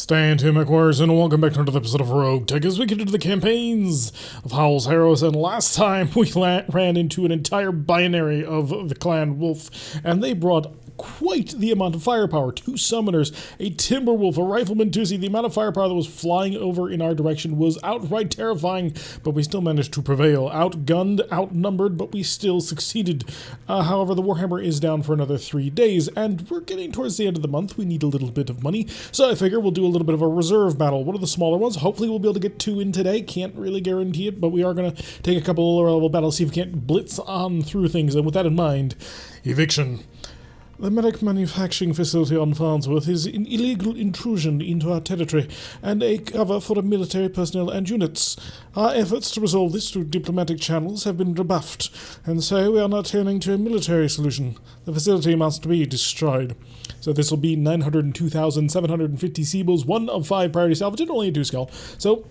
Stand to McWars and welcome back to another episode of RogueTech as we get into the campaigns of Howl's Harrows. And last time we ran into an entire binary of the clan Wolf, and they brought quite the amount of firepower. 2 summoners, a timber wolf, a rifleman Tusi. The amount of firepower that was flying over in our direction was outright terrifying, but we still managed to prevail. Outgunned, outnumbered, but we still succeeded. However, the Warhammer is down for another 3 days, and we're getting towards the end of the month. We need a little bit of money, so I figure we'll do a little bit of a reserve battle. One of the smaller ones. Hopefully we'll be able to get 2 in today. Can't really guarantee it, but we are going to take a couple of lower-level battles, see if we can't blitz on through things, and with that in mind, eviction. The medic manufacturing facility on Farnsworth is an illegal intrusion into our territory and a cover for military personnel and units. Our efforts to resolve this through diplomatic channels have been rebuffed, and so we are now turning to a military solution. The facility must be destroyed. So this will be 902,750 Seables, 1 of 5 priority salvage, and only a 2 skull. So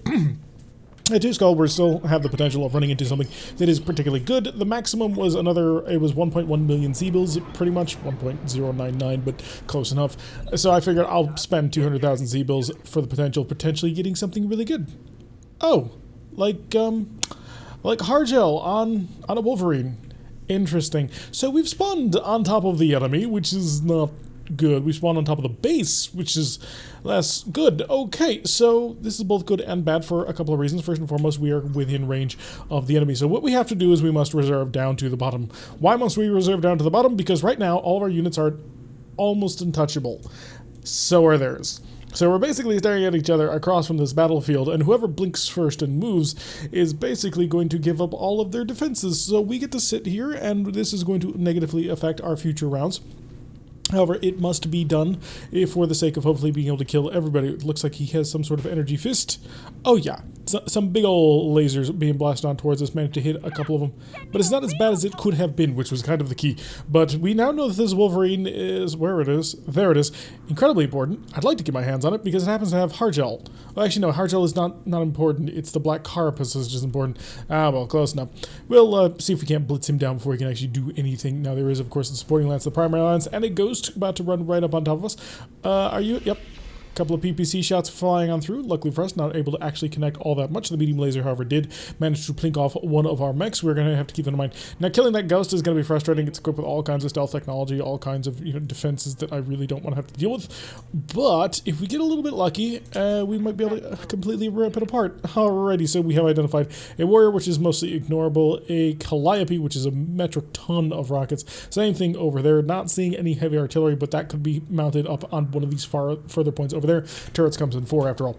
at 2 skull, we still have the potential of running into something that is particularly good. The maximum was it was 1.1 million Seables, pretty much 1.099, but close enough. So I figured I'll spend 200,000 Seables for the potentially getting something really good. Oh, like Hargel on a Wolverine. Interesting. So we've spawned on top of the enemy, which is not good. We spawned on top of the base, which is less good. Okay, so this is both good and bad for a couple of reasons. First and foremost, we are within range of the enemy. So what we have to do is we must reserve down to the bottom. Why must we reserve down to the bottom? Because right now, all of our units are almost untouchable. So are theirs. So we're basically staring at each other across from this battlefield, and whoever blinks first and moves is basically going to give up all of their defenses. So we get to sit here, and this is going to negatively affect our future rounds. However, it must be done for the sake of hopefully being able to kill everybody. It looks like he has some sort of energy fist. Oh yeah, some big old lasers being blasted on towards us. Managed to hit a couple of them. But it's not as bad as it could have been, which was kind of the key. But we now know that this Wolverine is where it is. There it is. Incredibly important. I'd like to get my hands on it because it happens to have Hargel. Well, actually, no, Hargel is not important. It's the Black Carapace is just important. Ah, well, close enough. We'll see if we can't blitz him down before he can actually do anything. Now, there is, of course, the supporting lance, the primary lance, and a ghost about to run right up on top of us. Are you? Yep. Couple of PPC shots flying on through. Luckily for us, not able to actually connect all that much. The medium laser, however, did manage to plink off one of our mechs. We're going to have to keep that in mind. Now, killing that ghost is going to be frustrating. It's equipped with all kinds of stealth technology, all kinds of defenses that I really don't want to have to deal with. But if we get a little bit lucky, we might be able to completely rip it apart. Alrighty, so we have identified a warrior, which is mostly ignorable, a calliope, which is a metric ton of rockets. Same thing over there. Not seeing any heavy artillery, but that could be mounted up on one of these further points over there. Turrets comes in 4 after all.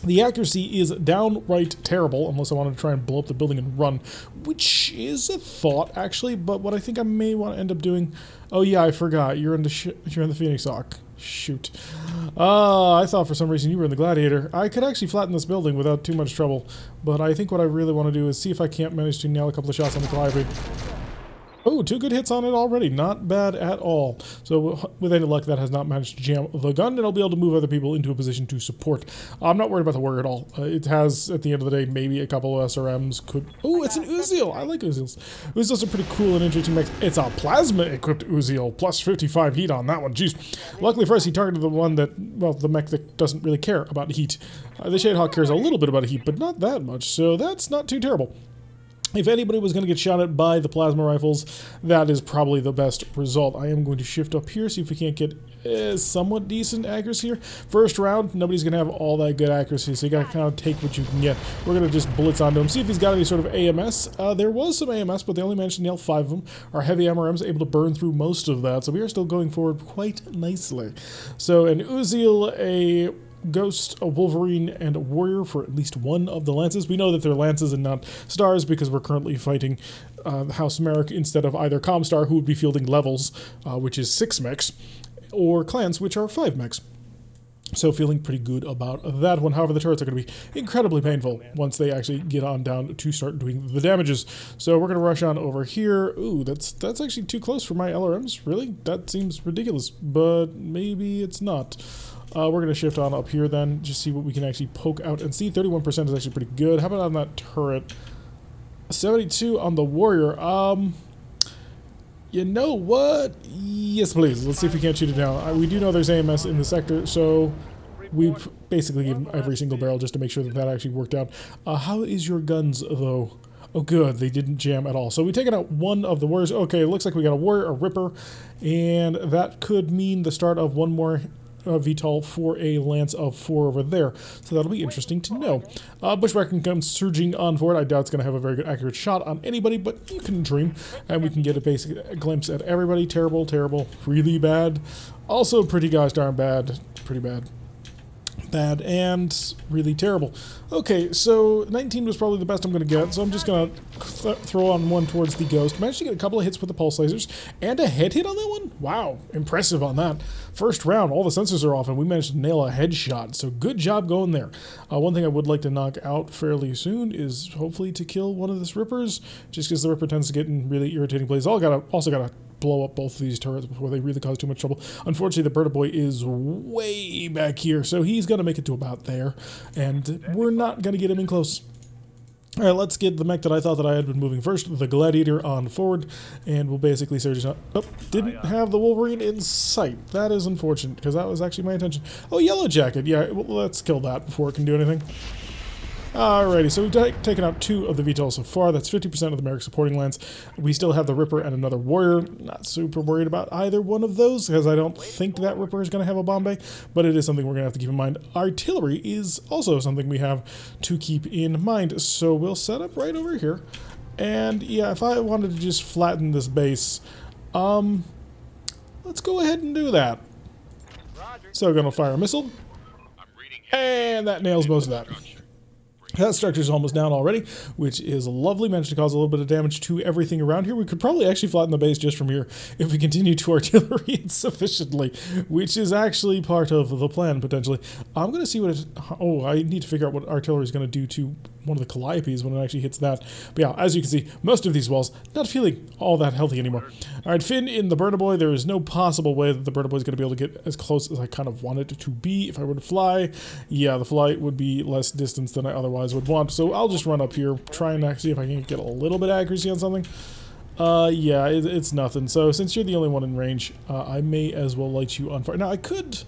The accuracy is downright terrible, unless I want to try and blow up the building and run, which is a thought, actually, but what I think I may want to end up doing... Oh yeah, I forgot. You're in the Phoenix Hawk. Shoot. I thought for some reason you were in the Gladiator. I could actually flatten this building without too much trouble, but I think what I really want to do is see if I can't manage to nail a couple of shots on the Calliope. Oh, 2 good hits on it already. Not bad at all. So with any luck, that has not managed to jam the gun, and I'll be able to move other people into a position to support. I'm not worried about the warrior at all. It has, at the end of the day, maybe a couple of SRMs could... Oh, it's an Uziel. I like Uziels. Uziels are pretty cool and interesting mechs. It's a plasma-equipped Uziel, plus 55 heat on that one. Jeez. Luckily for us, he targeted the one that, well, the mech that doesn't really care about heat. The Shadehawk cares a little bit about heat, but not that much, so that's not too terrible. If anybody was going to get shot at by the plasma rifles, that is probably the best result. I am going to shift up here, see if we can't get somewhat decent accuracy here. First round, nobody's going to have all that good accuracy, so you got to kind of take what you can get. We're going to just blitz onto him, see if he's got any sort of AMS. There was some AMS, but they only managed to nail 5 of them. Our heavy MRM's able to burn through most of that, so we are still going forward quite nicely. So an Uziel, a Ghost, a Wolverine, and a Warrior for at least one of the lances. We know that they're lances and not stars because we're currently fighting House Merrick instead of either Comstar, who would be fielding levels, which is 6 mechs, or clans, which are 5 mechs. So feeling pretty good about that one. However, the turrets are going to be incredibly painful once they actually get on down to start doing the damages. So we're going to rush on over here. Ooh, that's actually too close for my LRMs. Really? That seems ridiculous, but maybe it's not. We're going to shift on up here then, just see what we can actually poke out and see. 31% is actually pretty good. How about on that turret? 72 on the warrior. You know what? Yes, please. Let's see if we can't shoot it down. We do know there's AMS in the sector, so we basically gave him every single barrel just to make sure that that actually worked out. How is your guns, though? Oh, good. They didn't jam at all. So we've taken out one of the warriors. Okay, it looks like we got a warrior, a ripper, and that could mean the start of one more VTOL for a lance of 4 over there. So that'll be interesting to know. Bushwhacker comes surging on forward. I doubt it's going to have a very good accurate shot on anybody, but you can dream. And we can get a basic glimpse at everybody. Terrible, terrible, really bad. Also pretty gosh darn bad. Pretty bad. Bad and really terrible. Okay, so 19 was probably the best I'm going to get, so I'm just going to throw on one towards the ghost. Managed to get a couple of hits with the pulse lasers, and a head hit on that one? Wow, impressive on that. First round, all the sensors are off, and we managed to nail a headshot, so good job going there. One thing I would like to knock out fairly soon is hopefully to kill one of these rippers, just because the ripper tends to get in really irritating places. Also got to blow up both of these turrets before they really cause too much trouble. Unfortunately, the bird boy is way back here, so he's going to make it to about there, and we're not going to get him in close. All right, let's get the mech that I thought that I had been moving first, the Gladiator, on forward, and we'll basically surge on. Oh, didn't have the Wolverine in sight. That is unfortunate, because that was actually my intention. Oh, Yellow Jacket. Yeah, well, let's kill that before it can do anything. Alrighty, so we've taken out 2 of the VTOL so far. That's 50% of the Merrick supporting lance. We still have the Ripper and another Warrior. Not super worried about either one of those, because I don't think that Ripper is going to have a bomb bay, but it is something we're going to have to keep in mind. Artillery is also something we have to keep in mind, so we'll set up right over here. And yeah, if I wanted to just flatten this base, let's go ahead and do that. So I'm going to fire a missile, and that nails most of that. That structure's almost down already, which is lovely. Managed to cause a little bit of damage to everything around here. We could probably actually flatten the base just from here if we continue to artillery it sufficiently, which is actually part of the plan, potentially. I'm going to see what it... Oh, I need to figure out what artillery is going to do to one of the Calliopes when it actually hits that. But yeah, as you can see, most of these walls not feeling all that healthy anymore. All right, Finn in the Burner Boy. There is no possible way that the Burner Boy is going to be able to get as close as I kind of want it to be. If I were to fly, yeah, the flight would be less distance than I otherwise would want. So I'll just run up here, try and see if I can get a little bit of accuracy on something. Yeah, it's nothing. So since you're the only one in range, I may as well light you on fire. Now I could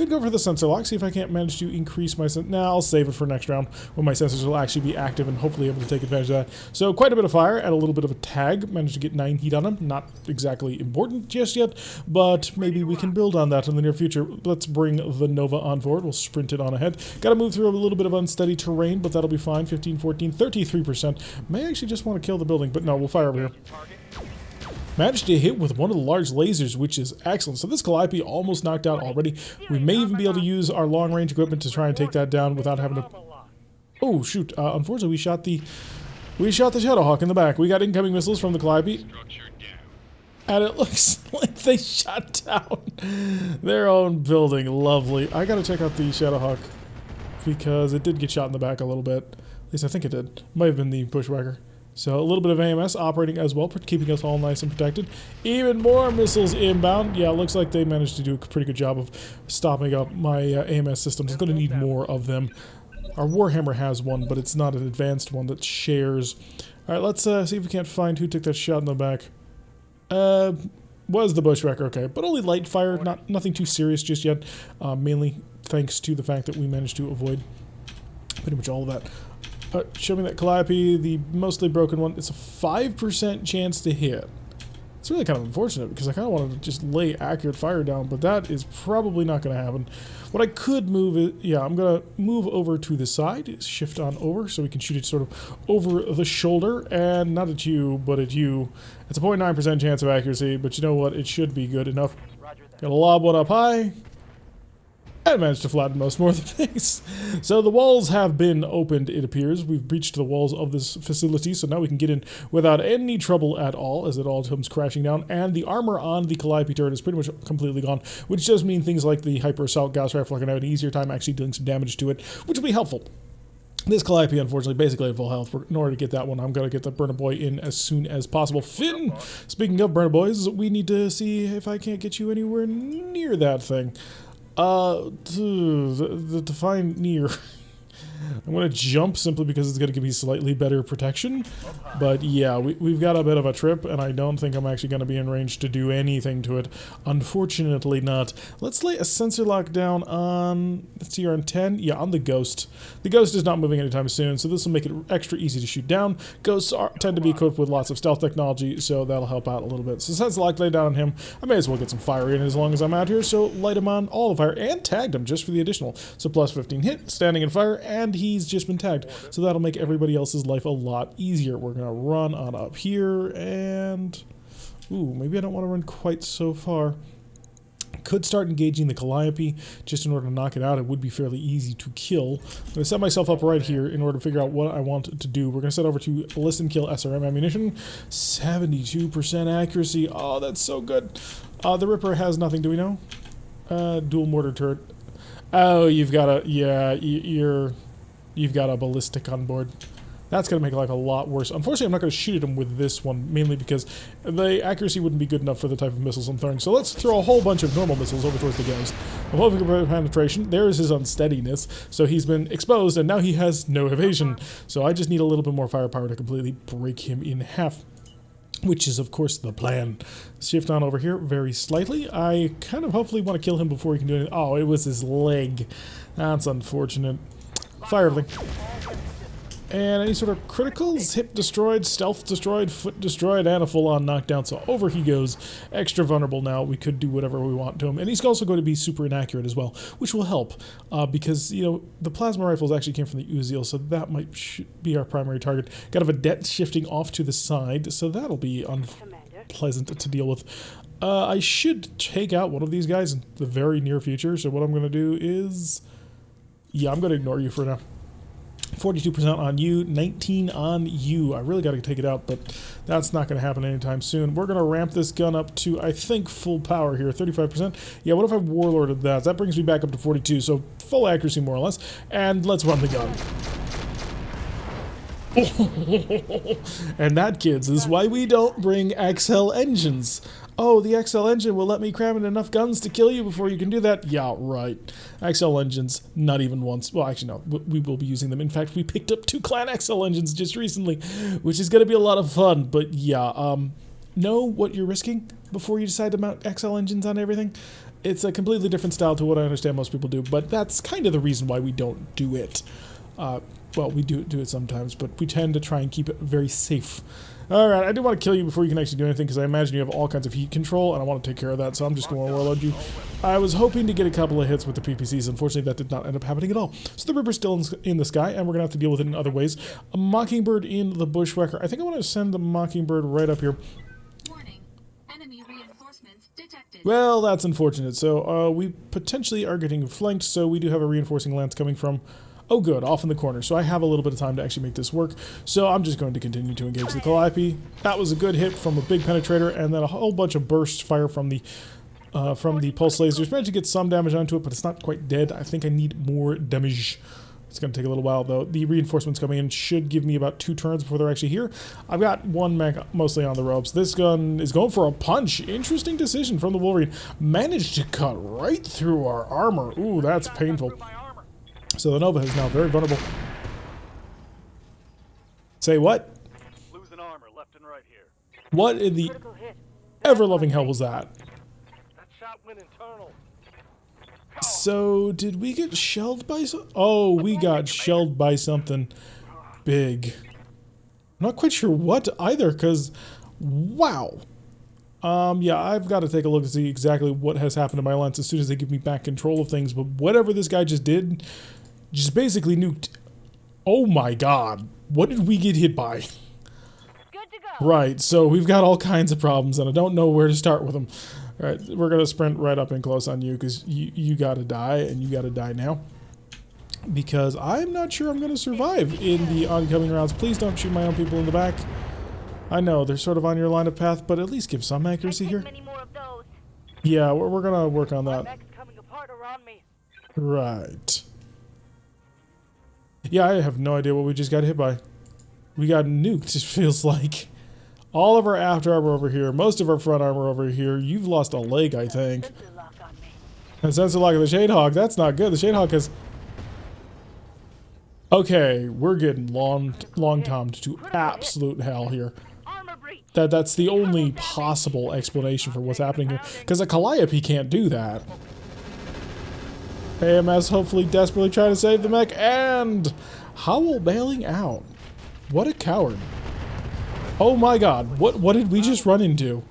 go for the sensor lock, see if I can't manage to increase my I'll save it for next round when my sensors will actually be active and hopefully able to take advantage of that. So quite a bit of fire and a little bit of a tag. Managed to get 9 heat on him. Not exactly important just yet, but maybe we can build on that in the near future. Let's bring the Nova on board. We'll sprint it on ahead. Got to move through a little bit of unsteady terrain, but that'll be fine. 15, 14, 33%. May actually just want to kill the building, but no, we'll fire over here. Managed to hit with one of the large lasers, which is excellent. So this Calliope almost knocked out already. We may even be able to use our long-range equipment to try and take that down without having to... Oh, shoot. Unfortunately, we shot the Shadowhawk in the back. We got incoming missiles from the Calliope. And it looks like they shot down their own building. Lovely. I gotta check out the Shadowhawk, because it did get shot in the back a little bit. At least I think it did. Might have been the Bushwhacker. So a little bit of AMS operating as well, keeping us all nice and protected. Even more missiles inbound. Yeah, it looks like they managed to do a pretty good job of stopping up my AMS systems. It's going to need more of them. Our Warhammer has one, but it's not an advanced one that shares. All right, let's see if we can't find who took that shot in the back. Was the Bushwhacker, okay. But only light fire, nothing too serious just yet. Mainly thanks to the fact that we managed to avoid pretty much all of that. Show me that Calliope, the mostly broken one. It's a 5% chance to hit. It's really kind of unfortunate because I kind of wanted to just lay accurate fire down, but that is probably not going to happen. What I could move is, yeah, I'm going to move over to the side, shift on over so we can shoot it sort of over the shoulder, and not at you, but at you. It's a 0.9% chance of accuracy, but you know what? It should be good enough. Got to lob one up high. I managed to flatten most more of the things. So the walls have been opened, it appears. We've breached the walls of this facility, so now we can get in without any trouble at all, as it all comes crashing down. And the armor on the Calliope turret is pretty much completely gone, which does mean things like the Hyper Assault Gauss Rifle are going to have an easier time actually doing some damage to it, which will be helpful. This Calliope, unfortunately, basically at full health. In order to get that one, I'm going to get the Burner Boy in as soon as possible. Finn, speaking of Burner Boys, we need to see if I can't get you anywhere near that thing. To find near. I'm going to jump simply because it's going to give me slightly better protection. But yeah, we've got a bit of a trip, and I don't think I'm actually going to be in range to do anything to it. Unfortunately not. Let's lay a sensor lock down on, let's see, on 10. Yeah, on the Ghost. The Ghost is not moving anytime soon, so this will make it extra easy to shoot down. Ghosts tend to be equipped with lots of stealth technology, so that'll help out a little bit. So sensor lock laid down on him. I may as well get some fire in as long as I'm out here, so light him on all the fire, and tagged him just for the additional. So plus 15 hit, standing in fire, and he's just been tagged. So that'll make everybody else's life a lot easier. We're going to run on up here, and... ooh, maybe I don't want to run quite so far. Could start engaging the Calliope just in order to knock it out. It would be fairly easy to kill. I'm going to set myself up right here in order to figure out what I want to do. We're going to set over to listen, kill, SRM ammunition. 72% accuracy. Oh, that's so good. The Ripper has nothing, do we know? Dual mortar turret. Oh, you've got a... yeah, you've got a ballistic on board. That's going to make life a lot worse. Unfortunately, I'm not going to shoot at him with this one, mainly because the accuracy wouldn't be good enough for the type of missiles I'm throwing. So let's throw a whole bunch of normal missiles over towards the Ghost. I'm hoping for penetration. There's his unsteadiness. So he's been exposed, and now he has no evasion. So I just need a little bit more firepower to completely break him in half, which is, of course, the plan. Shift on over here very slightly. I kind of hopefully want to kill him before he can do anything. Oh, it was his leg. That's unfortunate. Fire everything. And any sort of criticals, hip destroyed, stealth destroyed, foot destroyed, and a full-on knockdown. So over he goes. Extra vulnerable now. We could do whatever we want to him. And he's also going to be super inaccurate as well, which will help. Because, you know, the plasma rifles actually came from the Uziel, so that might be our primary target. Got a vedette shifting off to the side, so that'll be unpleasant to deal with. I should take out one of these guys in the very near future, so what I'm going to do is... yeah, I'm going to ignore you for now. 42% on you, 19 on you. I really got to take it out, but that's not going to happen anytime soon. We're going to ramp this gun up to, I think, full power here, 35%. Yeah, what if I warlorded that? That brings me back up to 42, so full accuracy more or less. And let's run the gun. And that, kids, is why we don't bring XL engines. Oh, the XL engine will let me cram in enough guns to kill you before you can do that? Yeah, right. XL engines, not even once. Well, actually, no. We will be using them. In fact, we picked up 2 Clan XL engines just recently, which is going to be a lot of fun. But yeah, know what you're risking before you decide to mount XL engines on everything. It's a completely different style to what I understand most people do, but that's kind of the reason why we don't do it. Well, we do it sometimes, but we tend to try and keep it very safe. Alright, I do want to kill you before you can actually do anything, because I imagine you have all kinds of heat control, and I want to take care of that, so I'm just going to warlord you. I was hoping to get a couple of hits with the PPCs. Unfortunately, that did not end up happening at all. So the Ripper's still in the sky, and we're going to have to deal with it in other ways. A Mockingbird in the Bushwhacker. I think I want to send the Mockingbird right up here. Warning. Enemy reinforcements detected. Well, that's unfortunate. So we potentially are getting flanked, so we do have a reinforcing lance coming from... oh good, off in the corner. So I have a little bit of time to actually make this work. So I'm just going to continue to engage the Calliope. That was a good hit from a big penetrator, and then a whole bunch of burst fire from the pulse lasers. Managed to get some damage onto it, but it's not quite dead. I think I need more damage. It's going to take a little while, though. The reinforcements coming in should give me about 2 turns before they're actually here. I've got one mech mostly on the ropes. This gun is going for a punch. Interesting decision from the Wolverine. Managed to cut right through our armor. Ooh, that's painful. So the Nova is now very vulnerable. Say what? Losing armor left and right here. What in the ever-loving hell was that? That shot went internal. So, did we get shelled by some... oh, we got shelled by something big. I'm not quite sure what either, because... wow. Yeah, I've got to take a look to see exactly what has happened to my lance as soon as they give me back control of things, but whatever this guy just did... just basically nuked. Oh my god. What did we get hit by? Good to go. Right, so we've got all kinds of problems, and I don't know where to start with them. Alright, we're going to sprint right up and close on you, because you got to die, and you got to die now. Because I'm not sure I'm going to survive in the oncoming rounds. Please don't shoot my own people in the back. I know, they're sort of on your line of path, but at least give some accuracy here. Many more of those. Yeah, we're going to work on that. Coming apart around me. Right. Yeah, I have no idea what we just got hit by. We got nuked, it feels like. All of our after armor over here, most of our front armor over here. You've lost a leg, I think. And sensor lock of the Shadehawk, that's not good. The Shadehawk has... Okay, we're getting long-tomed to absolute hell here. Armor breach. That's the only possible explanation for what's happening here. Because a Calliope can't do that. AMS hopefully desperately trying to save the mech, and Howl bailing out. What a coward. Oh my god, what did we just run into?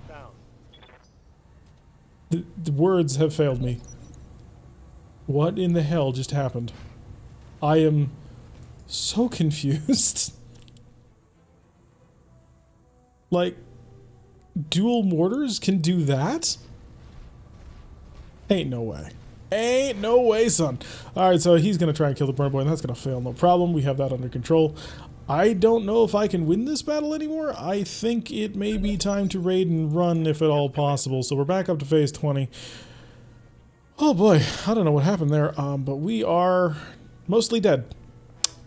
The words have failed me. What in the hell just happened? I am so confused. Like, dual mortars can do that? Ain't no way. Ain't no way, son. Alright, so he's gonna try and kill the burner boy, and that's gonna fail, no problem. We have that under control. I don't know if I can win this battle anymore. I think it may be time to raid and run if at all possible. So we're back up to phase 20. Oh boy, I don't know what happened there, but we are mostly dead.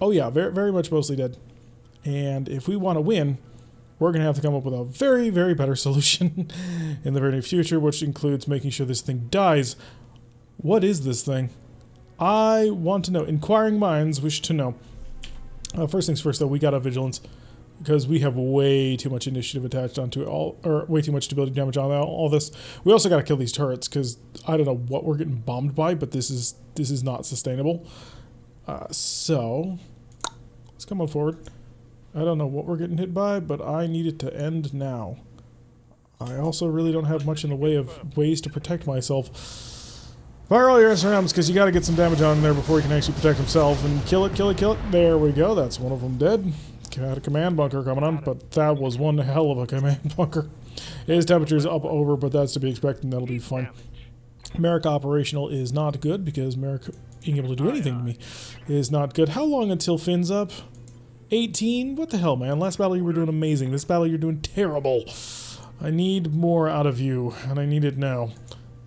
Oh yeah, very, very much mostly dead. And if we want to win, we're going to have to come up with a very, very better solution in the very near future, which includes making sure this thing dies. What is this thing? I want to know. Inquiring minds wish to know. First things first, though, we got a vigilance because we have way too much initiative attached onto it all, or way too much stability damage on all this. We also got to kill these turrets because I don't know what we're getting bombed by, but this is not sustainable. So let's come on forward. I don't know what we're getting hit by, but I need it to end now. I also really don't have much in the way of ways to protect myself. Fire all your SRMs, because you got to get some damage on there before he can actually protect himself. And kill it, kill it, kill it. There we go. That's one of them dead. Had a command bunker coming on, but that was one hell of a command bunker. His temperature's up over, but that's to be expected. That'll be fine. Merrick operational is not good, because Merrick being able to do anything to me is not good. How long until Finn's up? 18? What the hell, man? Last battle you were doing amazing. This battle you're doing terrible. I need more out of you, and I need it now.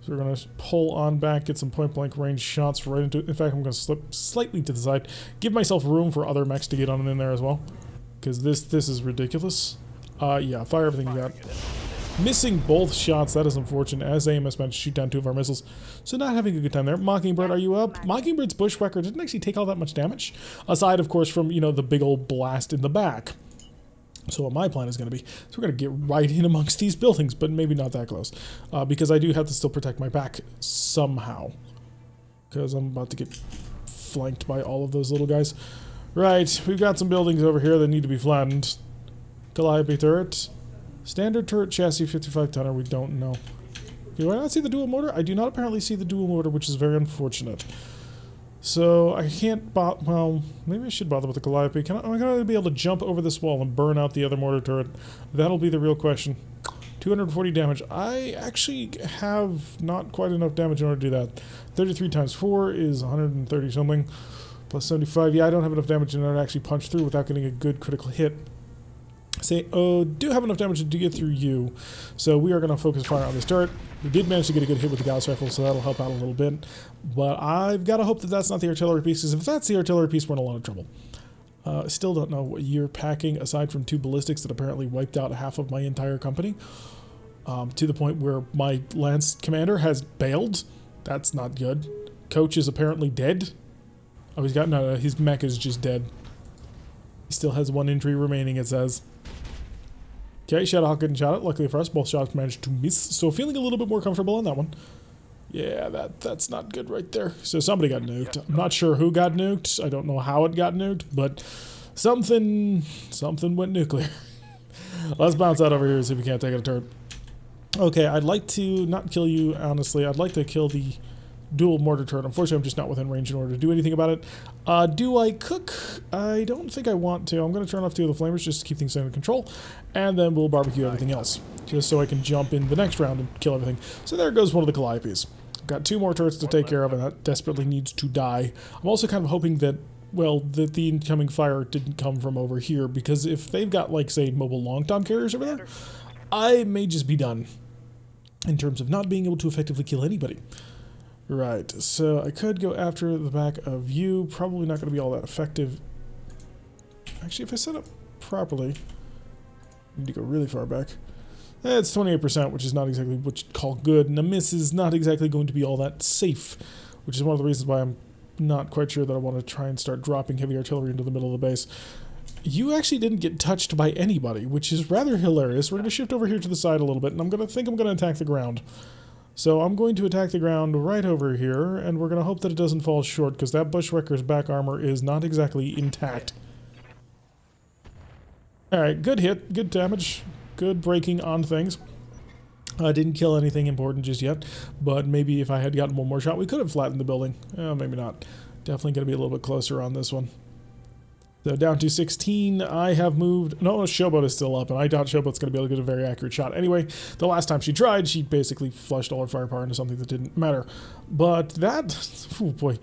So we're going to pull on back, get some point-blank range shots right into it. In fact, I'm going to slip slightly to the side. Give myself room for other mechs to get on in there as well. Because this is ridiculous. Yeah, fire everything you got. Missing both shots, that is unfortunate, as AMS managed to shoot down 2 of our missiles. So not having a good time there. Mockingbird, are you up? Mockingbird's Bushwhacker didn't actually take all that much damage. Aside, of course, from, you know, the big old blast in the back. So what my plan is going to be, so we're going to get right in amongst these buildings, but maybe not that close. Because I do have to still protect my back somehow. Because I'm about to get flanked by all of those little guys. Right, we've got some buildings over here that need to be flattened. Calliope turret. Standard turret chassis 55 tonner, we don't know. Do I not see the dual motor? I do not apparently see the dual motor, which is very unfortunate. So I can't well, maybe I should bother with the Calliope. Am I going to be able to jump over this wall and burn out the other mortar turret? That'll be the real question. 240 damage. I actually have not quite enough damage in order to do that. 33 times 4 is 130 something. Plus 75. Yeah, I don't have enough damage in order to actually punch through without getting a good critical hit. Do have enough damage to get through you. So we are going to focus fire on this turret. We did manage to get a good hit with the Gauss rifle, so that'll help out a little bit. But I've got to hope that that's not the artillery piece, because if that's the artillery piece, we're in a lot of trouble. Still don't know what you're packing, aside from 2 ballistics that apparently wiped out half of my entire company. To the point where my lance commander has bailed. That's not good. Coach is apparently dead. Oh, he's got no, his mech is just dead. He still has 1 injury remaining, it says. Okay, Shadowhawk didn't shot it. Luckily for us, both shots managed to miss. So feeling a little bit more comfortable on that one. Yeah, that's not good right there. So somebody got nuked. I'm not sure who got nuked. I don't know how it got nuked, but something went nuclear. Let's bounce out over here and see if we can't take it a turn. Okay, I'd like to not kill you, honestly. I'd like to kill the dual mortar turret. Unfortunately, I'm just not within range in order to do anything about it. Do I cook? I don't think I want to. I'm going to turn off 2 of the flamers just to keep things under control, and then we'll barbecue everything else, just so I can jump in the next round and kill everything. So there goes one of the Calliopes. Got 2 more turrets to take care of, and that desperately needs to die. I'm also kind of hoping that, well, that the incoming fire didn't come from over here, because if they've got, like, say, mobile long-tom carriers over there, I may just be done in terms of not being able to effectively kill anybody. Right, so I could go after the back of you. Probably not going to be all that effective. Actually, if I set up properly, I need to go really far back. It's 28%, which is not exactly what you'd call good, and a miss is not exactly going to be all that safe, which is one of the reasons why I'm not quite sure that I want to try and start dropping heavy artillery into the middle of the base. You actually didn't get touched by anybody, which is rather hilarious. We're going to shift over here to the side a little bit, and I'm going to attack the ground. So I'm going to attack the ground right over here, and we're going to hope that it doesn't fall short, because that bushwhacker's back armor is not exactly intact. Alright, good hit, good damage, good breaking on things. I didn't kill anything important just yet, but maybe if I had gotten one more shot, we could have flattened the building. Maybe not. Definitely going to be a little bit closer on this one. So down to 16, I have moved... No, Showboat is still up, and I doubt Showboat's going to be able to get a very accurate shot. Anyway, the last time she tried, she basically flushed all her firepower into something that didn't matter. But that... Oh boy.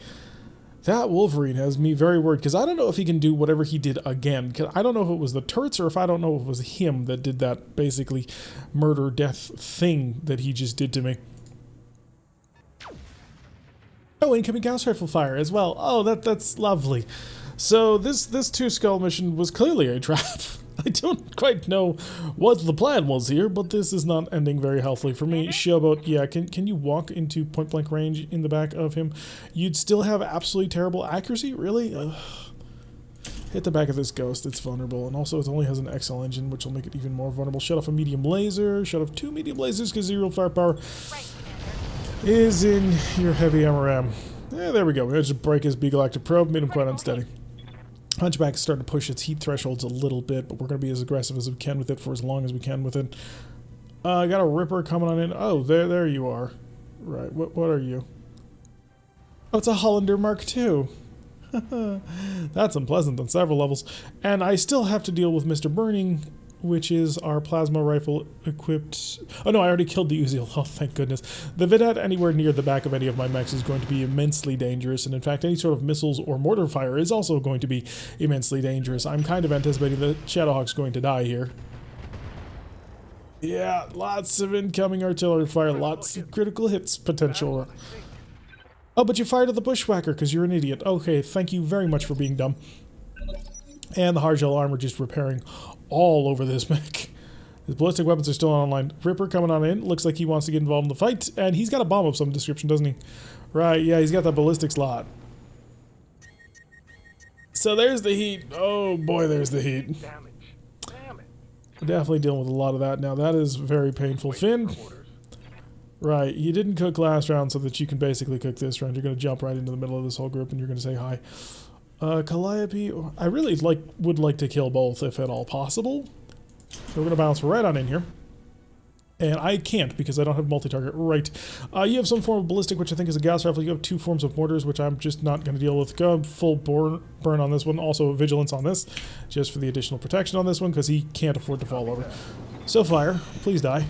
That Wolverine has me very worried, because I don't know if he can do whatever he did again. Cause I don't know if it was the turrets, or if I don't know if it was him that did that basically murder-death thing that he just did to me. Oh, incoming Gauss rifle fire as well. Oh, that's lovely. So this two skull mission was clearly a trap. I don't quite know what the plan was here, but this is not ending very healthily for me. Showboat, yeah, can you walk into point-blank range in the back of him? You'd still have absolutely terrible accuracy? Really? Ugh. Hit the back of this ghost, it's vulnerable, and also it only has an XL engine, which will make it even more vulnerable. Shut off a medium laser, shut off 2 medium lasers, because zero firepower is in your heavy MRM. Yeah, there we go. We just break his Beagle Active Probe, made him quite unsteady. Hunchback is starting to push its heat thresholds a little bit, but we're going to be as aggressive as we can with it for as long as we can with it. I got a Ripper coming on in. Oh, there you are. Right, what are you? Oh, it's a Hollander Mark II. That's unpleasant on several levels. And I still have to deal with Mr. Burning, which is our plasma rifle equipped... Oh no, I already killed the Uziel. Oh, thank goodness. The Vidette anywhere near the back of any of my mechs is going to be immensely dangerous, and in fact any sort of missiles or mortar fire is also going to be immensely dangerous. I'm kind of anticipating that Shadowhawk's going to die here. Yeah, lots of incoming artillery fire, lots of critical hits potential. Oh, but you fired at the bushwhacker because you're an idiot. Okay, thank you very much for being dumb. And the hard shell armor just repairing all over this mech. His ballistic weapons are still online. Ripper coming on in. Looks like he wants to get involved in the fight. And he's got a bomb of some description, doesn't he? Right, yeah, he's got that ballistic slot. So there's the heat. Oh boy, there's the heat. We're definitely dealing with a lot of that now. That is very painful. Finn. Right, you didn't cook last round so that you can basically cook this round. You're going to jump right into the middle of this whole group and you're going to say hi. Calliope, I really would like to kill both if at all possible. So we're going to bounce right on in here. And I can't because I don't have multi-target. Right. You have some form of ballistic, which I think is a gas rifle. You have 2 forms of mortars, which I'm just not going to deal with. Go full burn on this one. Also vigilance on this, just for the additional protection on this one, because he can't afford to fall over. So fire. Please die.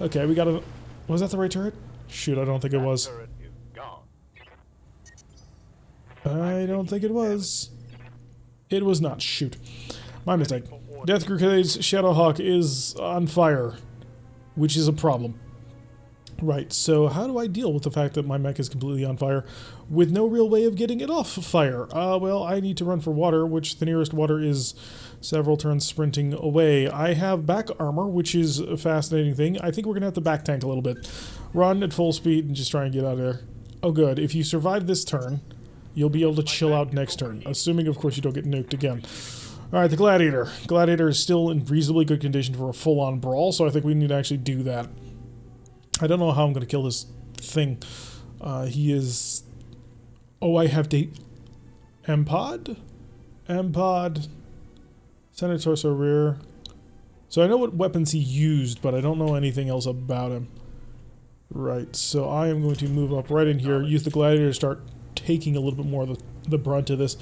Okay, we got a... Was that the right turret? Shoot, I don't think it was. I don't think it was. It was not. Shoot. My mistake. Death Grenades Shadowhawk is on fire, which is a problem. Right, so how do I deal with the fact that my mech is completely on fire with no real way of getting it off fire? Well, I need to run for water, which the nearest water is several turns sprinting away. I have back armor, which is a fascinating thing. I think we're going to have to back tank a little bit. Run at full speed and just try and get out of there. Oh good, if you survive this turn, you'll be able to chill out next turn, assuming of course you don't get nuked again. Alright, the Gladiator. Gladiator is still in reasonably good condition for a full-on brawl, so I think we need to actually do that. I don't know how I'm going to kill this thing. He is... Oh, I have date... M-Pod? M-Pod... Center, torso, rear... So I know what weapons he used, but I don't know anything else about him. Right, so I am going to move up right in here, use the Gladiator to start taking a little bit more of the brunt of this,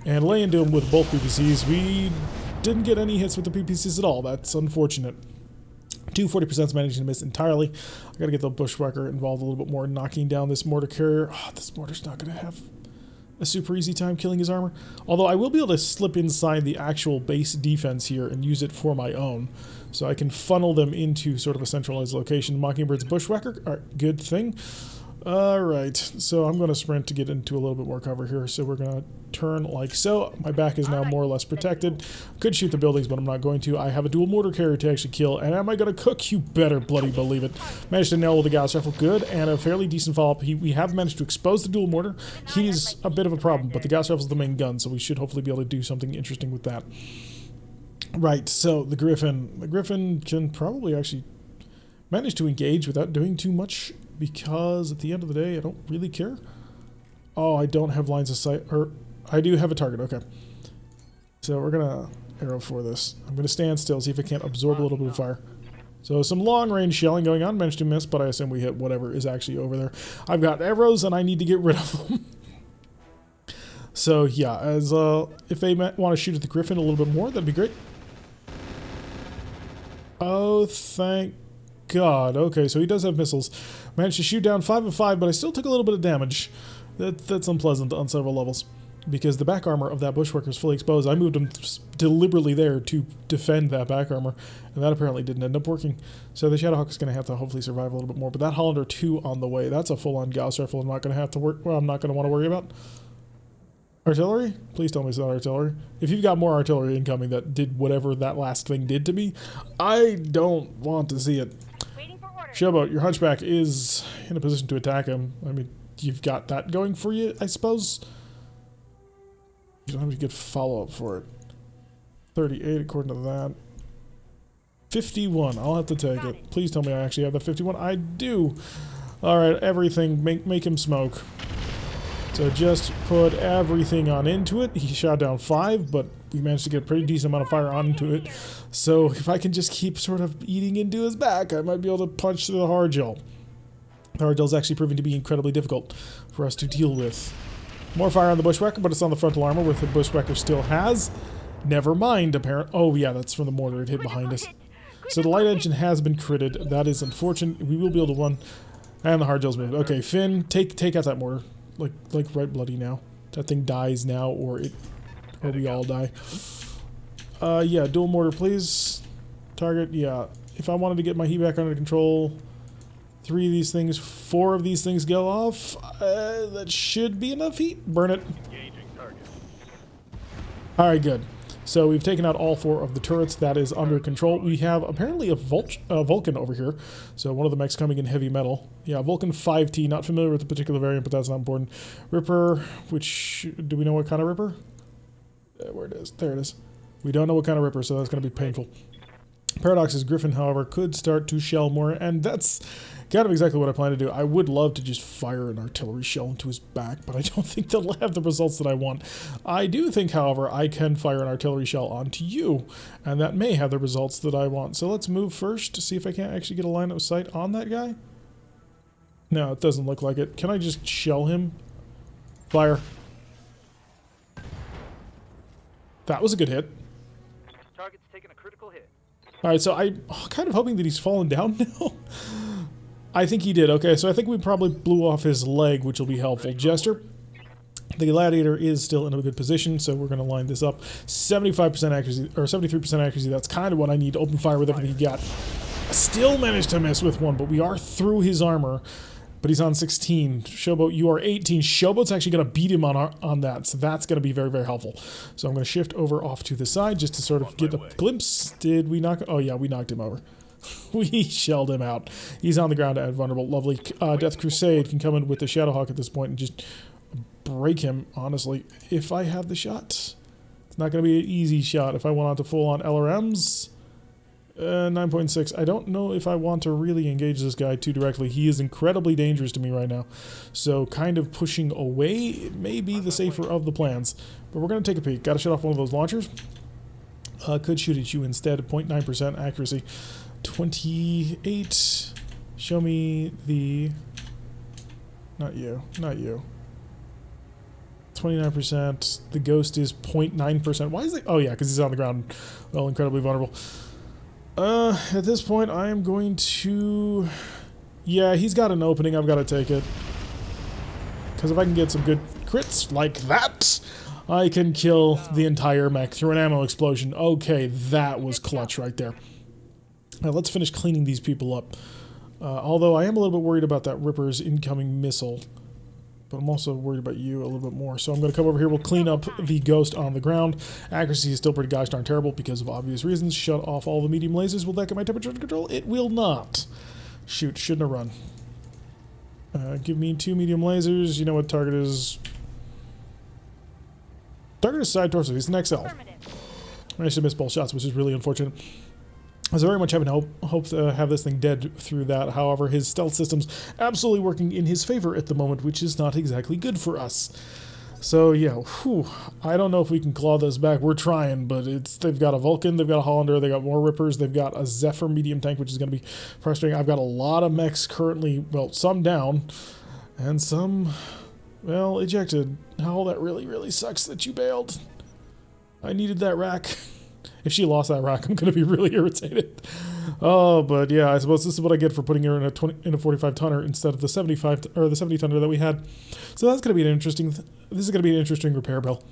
and lay into him with both PPCs. We didn't get any hits with the PPCs at all. That's unfortunate. 240% managing to miss entirely. I gotta get the bushwhacker involved a little bit more, knocking down this mortar carrier. Oh, this mortar's not gonna have a super easy time killing his armor. Although I will be able to slip inside the actual base defense here and use it for my own. So I can funnel them into sort of a centralized location. Mockingbird's bushwhacker, alright, good thing. Alright, so I'm going to sprint to get into a little bit more cover here. So we're going to turn like so. My back is now more or less protected. Could shoot the buildings, but I'm not going to. I have a dual mortar carrier to actually kill. And am I going to cook? You better bloody believe it. Managed to nail the Gauss rifle. Good, and a fairly decent follow-up. We have managed to expose the dual mortar. He's a bit of a problem, but the Gauss rifle is the main gun, so we should hopefully be able to do something interesting with that. Right, so the Griffin. The Griffin can probably actually manage to engage without doing too much, because at the end of the day, I don't really care. Oh, I don't have lines of sight, or I do have a target, okay. So we're gonna arrow for this. I'm gonna stand still, see if I can't absorb a little bit of fire. So some long-range shelling going on, managed to miss, but I assume we hit whatever is actually over there. I've got arrows, and I need to get rid of them. So yeah, as if they want to shoot at the Griffin a little bit more, that'd be great. Oh, thank God. Okay, so he does have missiles. Managed to shoot down 5 of 5, but I still took a little bit of damage. That's unpleasant on several levels, because the back armor of that bushwhacker is fully exposed. I moved him deliberately there to defend that back armor, and that apparently didn't end up working. So the Shadowhawk is going to have to hopefully survive a little bit more, but that Hollander 2 on the way, that's a full-on Gauss rifle I'm not going to have to work, well, I'm not going to want to worry about. Artillery? Please tell me it's not artillery. If you've got more artillery incoming that did whatever that last thing did to me, I don't want to see it. Showboat, your hunchback is in a position to attack him. I mean, you've got that going for you, I suppose. You don't have to get follow-up for it. 38 according to that. 51, I'll have to take it. Please tell me I actually have the 51. I do. Alright, everything, make him smoke. So just put everything on into it. He shot down 5, but we managed to get a pretty decent amount of fire onto it. So if I can just keep sort of eating into his back, I might be able to punch through the hard gel. The hard gel's actually proving to be incredibly difficult for us to deal with. More fire on the bushwhacker, but it's on the frontal armor, which the bushwhacker still has. Never mind, apparent. Oh yeah, that's from the mortar. It hit behind us. So the light engine has been critted. That is unfortunate. We will be able to run. And the hard gel's moved. Okay, Finn, take out that mortar. Like right bloody now. That thing dies now, or we all die. Yeah, dual mortar, please. Target, yeah. If I wanted to get my heat back under control, 3 of these things, 4 of these things go off. That should be enough heat. Burn it. Alright, good. So we've taken out all 4 of the turrets. That is under control. We have apparently a Vulcan over here. So one of the mechs coming in heavy metal. Yeah, Vulcan 5T. Not familiar with the particular variant, but that's not important. Ripper, which... Do we know what kind of Ripper? Where it is. There it is. We don't know what kind of Ripper, so that's going to be painful. Paradox's Griffin, however, could start to shell more, and that's kind of exactly what I plan to do. I would love to just fire an artillery shell into his back, but I don't think they'll have the results that I want. I do think, however, I can fire an artillery shell onto you, and that may have the results that I want. So let's move first to see if I can't actually get a line of sight on that guy. No, it doesn't look like it. Can I just shell him? Fire. That was a good hit. Target's taking a critical hit. Alright, so I'm kind of hoping that he's fallen down now. I think he did. Okay, so I think we probably blew off his leg, which will be helpful. Jester, the Gladiator is still in a good position, so we're going to line this up. 75% accuracy, or 73% accuracy, that's kind of what I need to open fire with everything he got. Still managed to miss with 1, but we are through his armor. But he's on 16. Showboat, you are 18. Showboat's actually going to beat him on that, so that's going to be very, very helpful. So I'm going to shift over off to the side just to sort of get a glimpse. Did we knock... Oh, yeah, we knocked him over. We shelled him out. He's on the ground and vulnerable. Lovely. Death Crusade can come in with the Shadowhawk at this point and just break him, honestly. If I have the shot. It's not going to be an easy shot. If I went on to full-on LRMs... 9.6. I don't know if I want to really engage this guy too directly. He is incredibly dangerous to me right now. So kind of pushing away may be the safer of the plans. But we're going to take a peek. Got to shut off one of those launchers. Could shoot at you instead. 0.9% accuracy. 28. Show me the... Not you. Not you. 29%. The ghost is 0.9%. Why is it? Oh yeah, because he's on the ground. Well, incredibly vulnerable. At this point, I am going to... Yeah, he's got an opening. I've got to take it. Because if I can get some good crits like that, I can kill the entire mech through an ammo explosion. Okay, that was clutch right there. Now, let's finish cleaning these people up. Although I am a little bit worried about that Ripper's incoming missile. But I'm also worried about you a little bit more. So I'm going to come over here. We'll clean up the ghost on the ground. Accuracy is still pretty gosh darn terrible because of obvious reasons. Shut off all the medium lasers. Will that get my temperature under control? It will not. Shoot, shouldn't have run. Give me 2 medium lasers. You know what target is? Target is side torso. He's an XL. I should miss both shots, which is really unfortunate. I was very much having hope to have this thing dead through that. However, his stealth system's absolutely working in his favor at the moment, which is not exactly good for us. So, yeah, whew, I don't know if we can claw this back. We're trying, but they've got a Vulcan, they've got a Hollander, they've got more Rippers, they've got a Zephyr medium tank, which is going to be frustrating. I've got a lot of mechs currently, well, some down, and some, well, ejected. Howl, that really, really sucks that you bailed. I needed that rack. If she lost that rack, I'm going to be really irritated. Oh, but yeah, I suppose this is what I get for putting her in a 45 tonner instead of the 75 or the 70 tonner that we had. So that's going to be an interesting. This is going to be an interesting repair bill.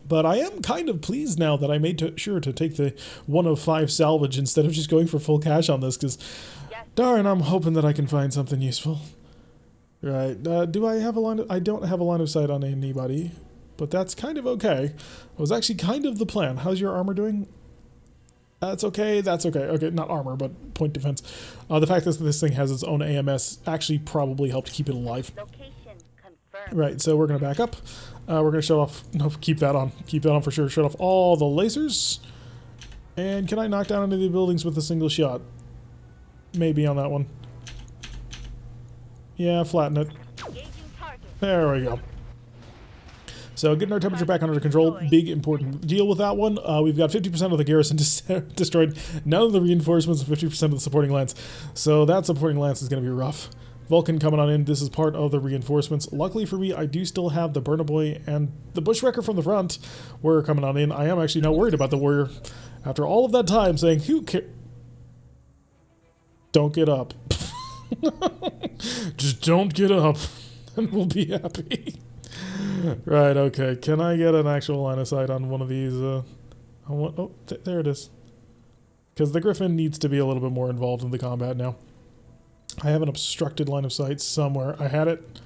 But I am kind of pleased now that I made sure to take the 1 of 5 salvage instead of just going for full cash on this, because darn, I'm hoping that I can find something useful. Right? Do I have a line? I don't have a line of sight on anybody. But that's kind of okay. It was actually kind of the plan. How's your armor doing? That's okay. That's okay. Okay, not armor, but point defense. The fact that this thing has its own AMS actually probably helped keep it alive. Location confirmed. Right, so we're going to back up. We're going to shut off... No, keep that on. Keep that on for sure. Shut off all the lasers. And can I knock down any of the buildings with a single shot? Maybe on that one. Yeah, flatten it. Engaging target. There we go. So getting our temperature back under control, big important deal with that one. We've got 50% of the garrison destroyed, none of the reinforcements, and 50% of the supporting lance. So that supporting lance is going to be rough. Vulcan coming on in, this is part of the reinforcements. Luckily for me, I do still have the Burner Boy and the Bushwrecker from the front. Warrior coming on in. I am actually not worried about the Warrior. After all of that time saying, who cares? Don't get up. Just don't get up, and we'll be happy. Right, okay. Can I get an actual line of sight on one of these? There it is. Because the Griffin needs to be a little bit more involved in the combat now. I have an obstructed line of sight somewhere. I had it.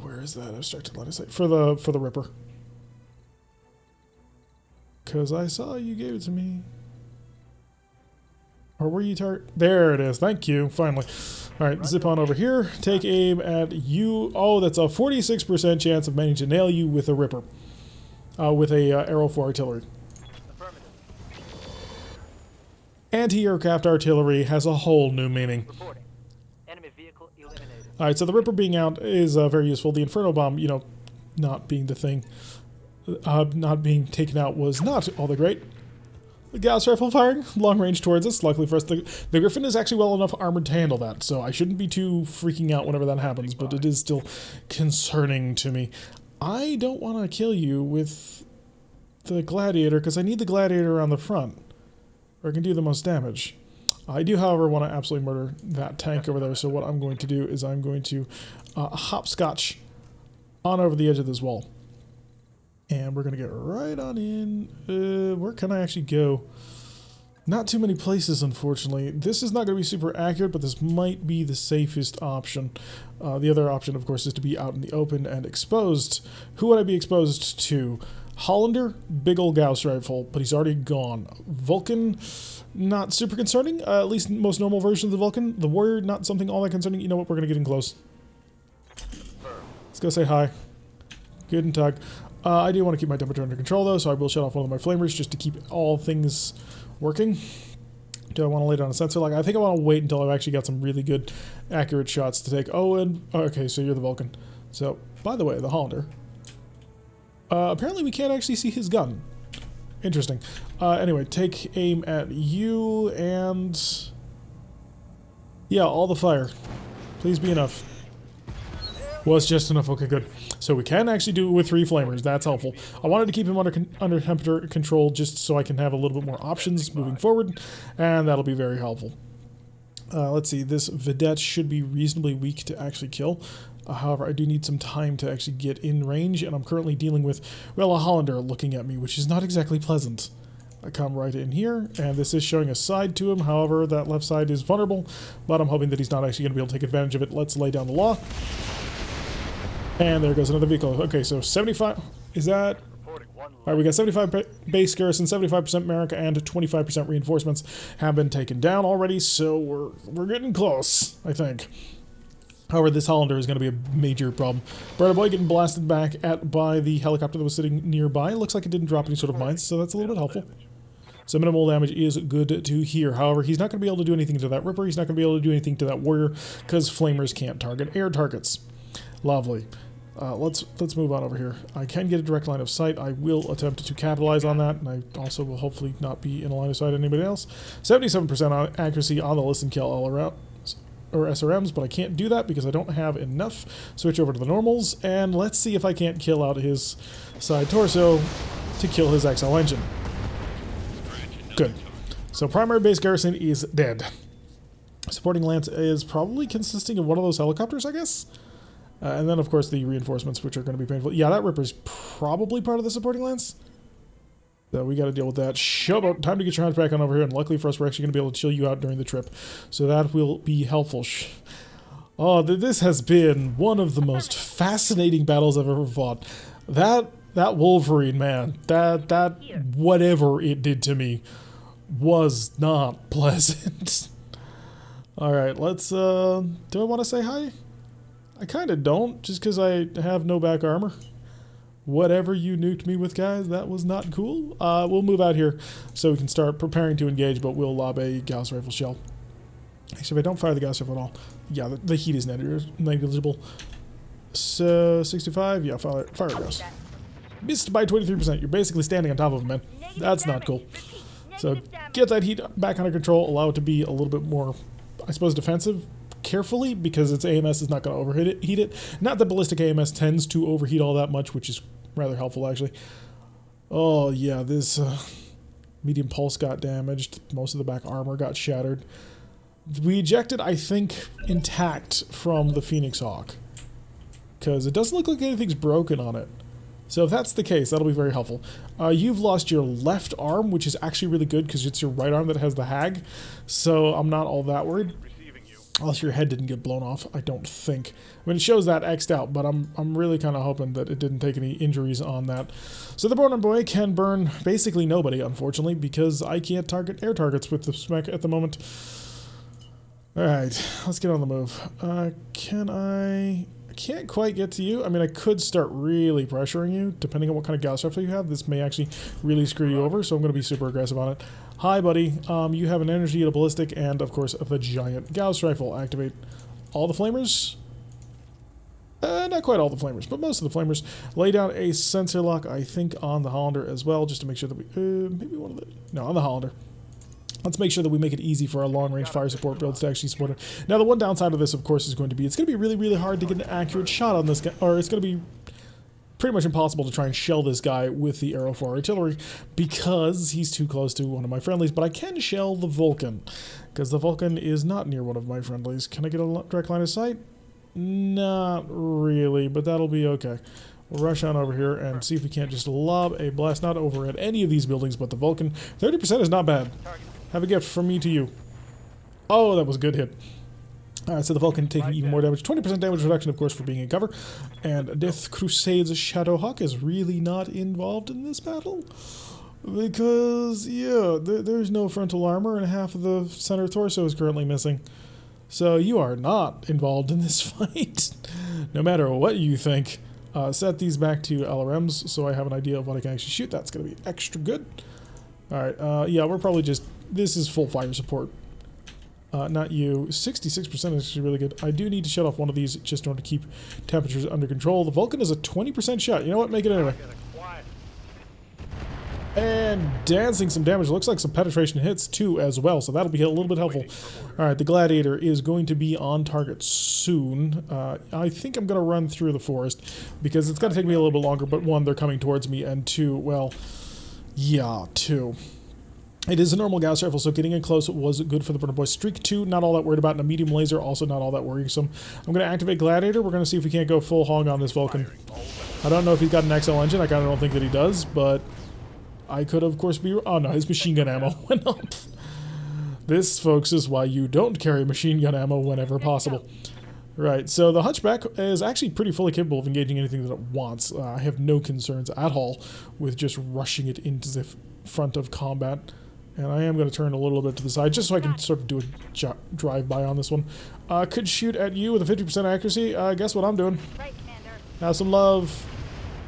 Where is that obstructed line of sight? For the Ripper. Because I saw you gave it to me. Or were you there it is. Thank you. Finally. Alright, zip on over here. Take aim at you. Oh, that's a 46% chance of managing to nail you with a Ripper. With a arrow for artillery. Anti-aircraft artillery has a whole new meaning. Reporting. Enemy vehicle eliminated. Alright, so the Ripper being out is very useful. The Inferno Bomb, you know, not being the thing. Not being taken out was not all that great. The Gauss rifle firing long range towards us. Luckily for us, the Griffin is actually well enough armored to handle that, so I shouldn't be too freaking out whenever that happens, but it is still concerning to me. I don't want to kill you with the Gladiator, because I need the Gladiator on the front, or I can do the most damage. I do, however, want to absolutely murder that tank over there, so what I'm going to do is I'm going to hopscotch on over the edge of this wall. And we're going to get right on in. Where can I actually go? Not too many places, unfortunately. This is not going to be super accurate, but this might be the safest option. The other option, of course, is to be out in the open and exposed. Who would I be exposed to? Hollander, big old Gauss rifle, but he's already gone. Vulcan, not super concerning. At least most normal version of the Vulcan. The Warrior, not something all that concerning. You know what? We're going to get in close. Let's go say hi. Guten Tag. I do want to keep my temperature under control, though, so I will shut off one of my flamers just to keep all things working. Do I want to lay down a sensor? Like, I think I want to wait until I've actually got some really good, accurate shots to take. Oh, and... Okay, so you're the Vulcan. So, by the way, the Hollander. Apparently we can't actually see his gun. Interesting. Anyway, take aim at you, and... Yeah, all the fire. Please be enough. Was just enough. Okay, good. So we can actually do it with 3 flamers. That's helpful. I wanted to keep him under temperature control just so I can have a little bit more options moving forward, and that'll be very helpful. Let's see. This Vedette should be reasonably weak to actually kill. However, I do need some time to actually get in range, and I'm currently dealing with, well, a Hollander looking at me, which is not exactly pleasant. I come right in here, and this is showing a side to him. However, that left side is vulnerable, but I'm hoping that he's not actually going to be able to take advantage of it. Let's lay down the law. And there goes another vehicle. Okay, so 75... Is that... Alright, we got 75 base garrison, 75% America, and 25% reinforcements have been taken down already, so we're getting close, I think. However, this Hollander is going to be a major problem. Brother Boy getting blasted back at by the helicopter that was sitting nearby. Looks like it didn't drop any sort of mines, so that's a little bit helpful. So minimal damage is good to hear. However, he's not going to be able to do anything to that Ripper. He's not going to be able to do anything to that Warrior, because Flamers can't target air targets. Lovely. Let's move on over here. I can get a direct line of sight. I will attempt to capitalize on that, and I also will hopefully not be in a line of sight of anybody else. 77% accuracy on the listen kill all around, or SRMs, but I can't do that because I don't have enough. Switch over to the normals, and let's see if I can't kill out his side torso to kill his XL engine. Good. So primary base garrison is dead. Supporting lance is probably consisting of one of those helicopters, I guess? And then, of course, the reinforcements, which are going to be painful. Yeah, that Ripper's probably part of the supporting lance. So we got to deal with that. Showboat, time to get your hands back on over here. And luckily for us, we're actually going to be able to chill you out during the trip. So that will be helpful. Oh, this has been one of the most fascinating battles I've ever fought. That Wolverine, man, that whatever it did to me was not pleasant. All right, let's, do I want to say hi? I kind of don't, just because I have no back armor. Whatever you nuked me with, guys, that was not cool. We'll move out here so we can start preparing to engage, but we'll lob a Gauss rifle shell. Actually, if I don't fire the Gauss rifle at all, yeah, the heat is negligible. So, 65, yeah, fire Gauss. Missed by 23%. You're basically standing on top of him, man. That's not cool. So, get that heat back under control, allow it to be a little bit more, I suppose, defensive. Carefully, because its AMS is not going to overheat it. Not that ballistic AMS tends to overheat all that much, which is rather helpful, actually. Oh, yeah, this medium pulse got damaged. Most of the back armor got shattered. We ejected, I think, intact from the Phoenix Hawk, because it doesn't look like anything's broken on it. So if that's the case, that'll be very helpful. You've lost your left arm, which is actually really good, because it's your right arm that has the hag. So I'm not all that worried. Unless your head didn't get blown off, I don't think. I mean, it shows that X'd out, but I'm really kind of hoping that it didn't take any injuries on that. So the Border Boy can burn basically nobody, unfortunately, because I can't target air targets with the SMEC at the moment. Alright, let's get on the move. I can't quite get to you. I mean, I could start really pressuring you, depending on what kind of Gauss rifle you have. This may actually really screw you over, so I'm going to be super aggressive on it. Hi, buddy. You have an energy, a ballistic, and, of course, the giant Gauss rifle. Activate all the flamers. Not quite all the flamers, but most of the flamers. Lay down a sensor lock, I think, on the Hollander as well, just to make sure that we... maybe one of the... No, on the Hollander. Let's make sure that we make it easy for our long-range fire support builds to actually support it. Now, the one downside of this, of course, is going to be... It's going to be really, really hard to get an accurate shot on this guy, or it's going to be pretty much impossible to try and shell this guy with the Arrow 4 artillery because he's too close to one of my friendlies, but I can shell the Vulcan because the Vulcan is not near one of my friendlies. Can I get a direct line of sight? Not really, but that'll be okay. We'll rush on over here and see if we can't just lob a blast, not over at any of these buildings, but the Vulcan. 30% is not bad. Have a gift from me to you. Oh, that was a good hit. Alright, so the Vulcan taking even more damage. 20% damage reduction, of course, for being in cover. And Death Crusade's Shadowhawk is really not involved in this battle. Because, yeah, there's no frontal armor and half of the center torso is currently missing. So you are not involved in this fight. No matter what you think. Set these back to LRMs so I have an idea of what I can actually shoot. That's going to be extra good. Alright, yeah, we're probably just... This is full fire support. Not you. 66% is actually really good. I do need to shut off one of these just in order to keep temperatures under control. The Vulcan is a 20% shot. You know what? Make it anyway. And dancing some damage. Looks like some penetration hits too as well, so that'll be a little bit helpful. Alright, the Gladiator is going to be on target soon. I think I'm going to run through the forest because it's going to take me a little bit longer, but one, they're coming towards me, and two, well, yeah, two. It is a normal Gauss rifle, so getting in close was good for the Burner Boy. Streak 2, not all that worried about, and a medium laser, also not all that worrisome. I'm going to activate Gladiator. We're going to see if we can't go full hog on this Vulcan. I don't know if he's got an XL engine. I kind of don't think that he does, but I could, of course, be... Oh, no, his machine gun ammo went up. This, folks, is why you don't carry machine gun ammo whenever possible. Right, so the Hunchback is actually pretty fully capable of engaging anything that it wants. I have no concerns at all with just rushing it into the front of combat. And I am going to turn a little bit to the side just so I can sort of do a drive-by on this one. Could shoot at you with a 50% accuracy. Guess what I'm doing? Right, Commander. Have some love.